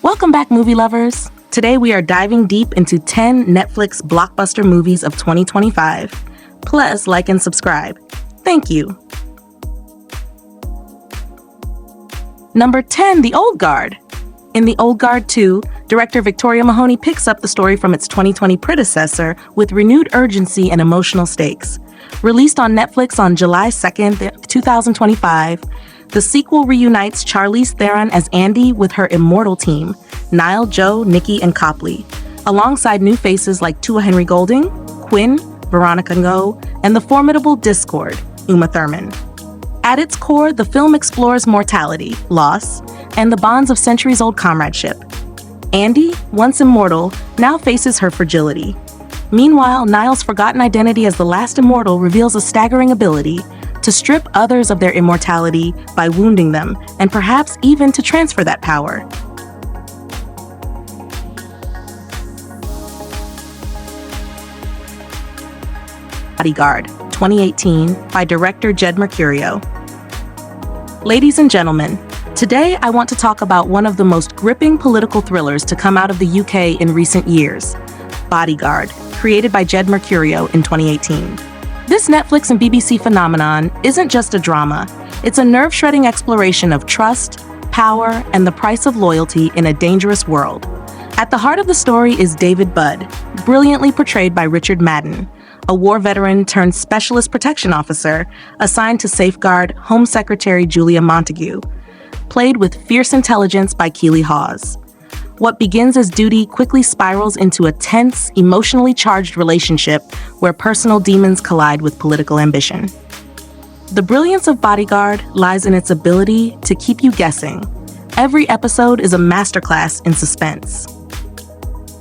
Welcome back, movie lovers. Today we are diving deep into 10 Netflix blockbuster movies of 2025. Plus, like and subscribe. Thank you. Number 10, The Old Guard. In The Old Guard 2, director Victoria Mahoney picks up the story from its 2020 predecessor with renewed urgency and emotional stakes. Released on Netflix on July 2nd, 2025, the sequel reunites Charlize Theron as Andy with her immortal team, Niall, Joe, Nikki, and Copley, alongside new faces like Tua Henry Golding, Quinn, Veronica Ngo, and the formidable Discord, Uma Thurman. At its core, the film explores mortality, loss, and the bonds of centuries-old comradeship. Andy, once immortal, now faces her fragility. Meanwhile, Niall's forgotten identity as the last immortal reveals a staggering ability to strip others of their immortality by wounding them, and perhaps even to transfer that power. Bodyguard, 2018, by director Jed Mercurio. Ladies and gentlemen, today I want to talk about one of the most gripping political thrillers to come out of the UK in recent years, Bodyguard, created by Jed Mercurio in 2018. This Netflix and BBC phenomenon isn't just a drama, it's a nerve-shredding exploration of trust, power, and the price of loyalty in a dangerous world. At the heart of the story is David Budd, brilliantly portrayed by Richard Madden, a war veteran turned specialist protection officer assigned to safeguard Home Secretary Julia Montagu, played with fierce intelligence by Keely Hawes. What begins as duty quickly spirals into a tense, emotionally charged relationship where personal demons collide with political ambition. The brilliance of Bodyguard lies in its ability to keep you guessing. Every episode is a masterclass in suspense.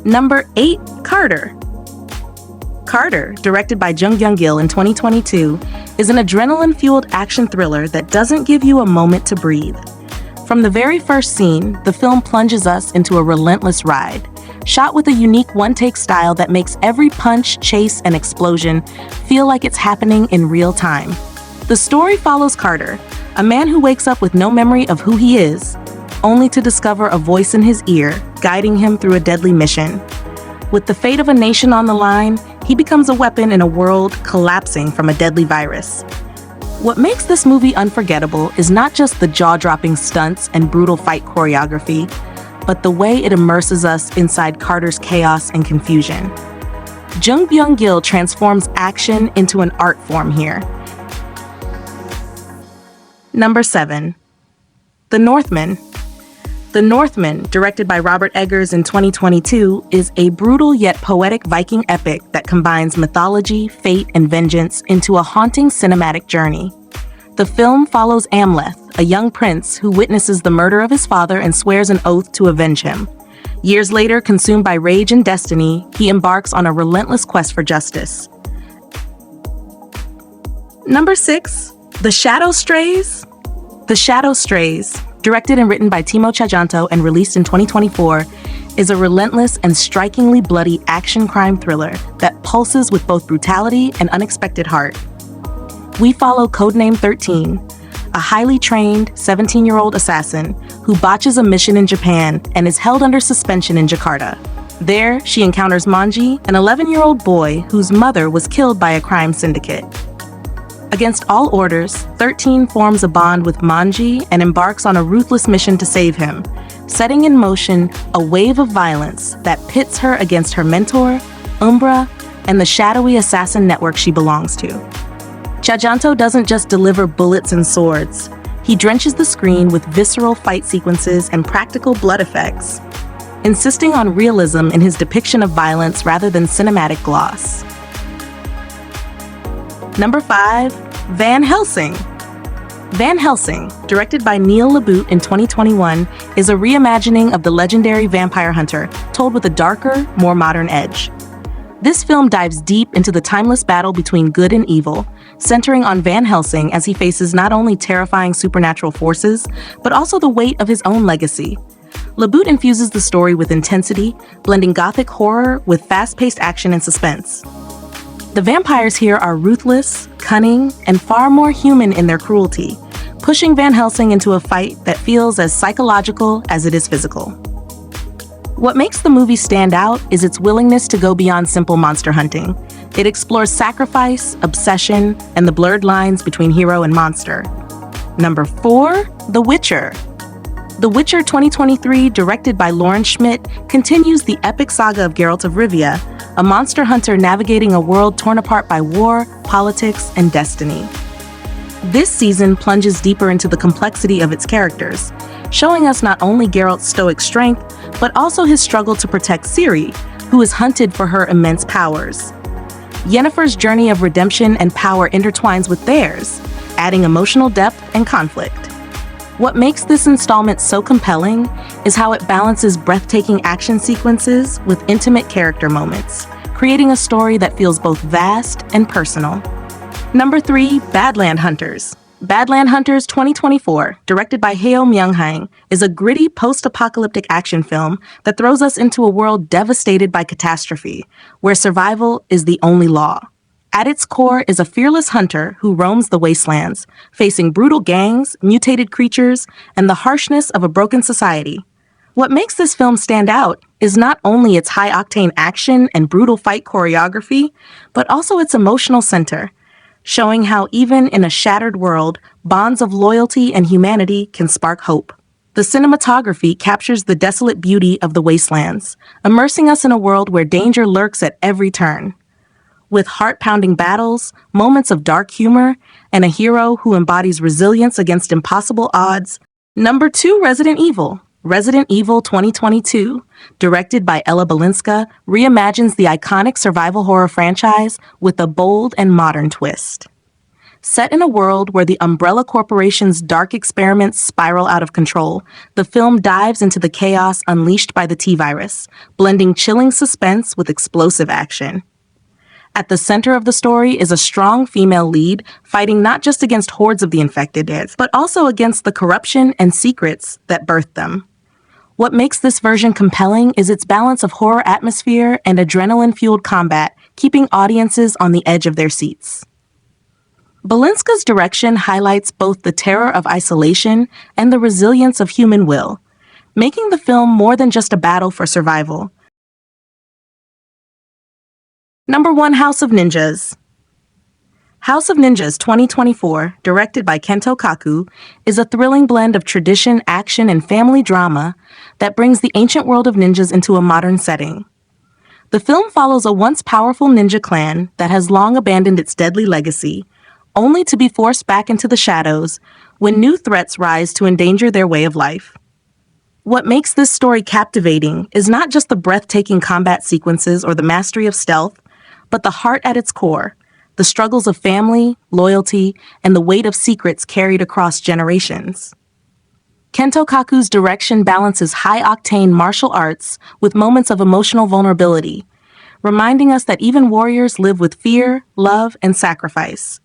Number 8, Carter. Carter, directed by Jung Byung-gil in 2022, is an adrenaline-fueled action thriller that doesn't give you a moment to breathe. From the very first scene, the film plunges us into a relentless ride, shot with a unique one-take style that makes every punch, chase, and explosion feel like it's happening in real time. The story follows Carter, a man who wakes up with no memory of who he is, only to discover a voice in his ear guiding him through a deadly mission. With the fate of a nation on the line, he becomes a weapon in a world collapsing from a deadly virus. What makes this movie unforgettable is not just the jaw-dropping stunts and brutal fight choreography, but the way it immerses us inside Carter's chaos and confusion. Jung Byung-gil transforms action into an art form here. Number 7, The Northman. The Northman, directed by Robert Eggers in 2022, is a brutal yet poetic Viking epic that combines mythology, fate, and vengeance into a haunting cinematic journey. The film follows Amleth, a young prince who witnesses the murder of his father and swears an oath to avenge him. Years later, consumed by rage and destiny, he embarks on a relentless quest for justice. Number 6, The Shadow Strays. The Shadow Strays, directed and written by Timo Tchajanto and released in 2024, is a relentless and strikingly bloody action crime thriller that pulses with both brutality and unexpected heart. We follow Codename 13, a highly trained 17-year-old assassin who botches a mission in Japan and is held under suspension in Jakarta. There, she encounters Manji, an 11-year-old boy whose mother was killed by a crime syndicate. Against all orders, 13 forms a bond with Manji and embarks on a ruthless mission to save him, setting in motion a wave of violence that pits her against her mentor, Umbra, and the shadowy assassin network she belongs to. Tchajanto doesn't just deliver bullets and swords. He drenches the screen with visceral fight sequences and practical blood effects, insisting on realism in his depiction of violence rather than cinematic gloss. Number 5, Van Helsing. Van Helsing, directed by Neil LaBute in 2021, is a reimagining of the legendary vampire hunter, told with a darker, more modern edge. This film dives deep into the timeless battle between good and evil, centering on Van Helsing as he faces not only terrifying supernatural forces, but also the weight of his own legacy. LaBute infuses the story with intensity, blending gothic horror with fast-paced action and suspense. The vampires here are ruthless, cunning, and far more human in their cruelty, pushing Van Helsing into a fight that feels as psychological as it is physical. What makes the movie stand out is its willingness to go beyond simple monster hunting. It explores sacrifice, obsession, and the blurred lines between hero and monster. Number 4, The Witcher. The Witcher 2023, directed by Lauren Schmidt, continues the epic saga of Geralt of Rivia, a monster hunter navigating a world torn apart by war, politics, and destiny. This season plunges deeper into the complexity of its characters, showing us not only Geralt's stoic strength, but also his struggle to protect Ciri, who is hunted for her immense powers. Yennefer's journey of redemption and power intertwines with theirs, adding emotional depth and conflict. What makes this installment so compelling is how it balances breathtaking action sequences with intimate character moments, creating a story that feels both vast and personal. Number 3, Badland Hunters. Badland Hunters 2024, directed by Heo Myung-hang, is a gritty post-apocalyptic action film that throws us into a world devastated by catastrophe, where survival is the only law. At its core is a fearless hunter who roams the wastelands, facing brutal gangs, mutated creatures, and the harshness of a broken society. What makes this film stand out is not only its high-octane action and brutal fight choreography, but also its emotional center, showing how even in a shattered world, bonds of loyalty and humanity can spark hope. The cinematography captures the desolate beauty of the wastelands, immersing us in a world where danger lurks at every turn. With heart-pounding battles, moments of dark humor, and a hero who embodies resilience against impossible odds. Number 2, Resident Evil. Resident Evil 2022, directed by Ella Balinska, reimagines the iconic survival horror franchise with a bold and modern twist. Set in a world where the Umbrella Corporation's dark experiments spiral out of control, the film dives into the chaos unleashed by the T-virus, blending chilling suspense with explosive action. At the center of the story is a strong female lead fighting not just against hordes of the infected, but also against the corruption and secrets that birthed them. What makes this version compelling is its balance of horror atmosphere and adrenaline-fueled combat, keeping audiences on the edge of their seats. Balinska's direction highlights both the terror of isolation and the resilience of human will, making the film more than just a battle for survival. Number 1, House of Ninjas. House of Ninjas 2024, directed by Kento Kaku, is a thrilling blend of tradition, action, and family drama that brings the ancient world of ninjas into a modern setting. The film follows a once powerful ninja clan that has long abandoned its deadly legacy, only to be forced back into the shadows when new threats rise to endanger their way of life. What makes this story captivating is not just the breathtaking combat sequences or the mastery of stealth, but the heart at its core, the struggles of family, loyalty, and the weight of secrets carried across generations. Kento Kaku's direction balances high-octane martial arts with moments of emotional vulnerability, reminding us that even warriors live with fear, love, and sacrifice.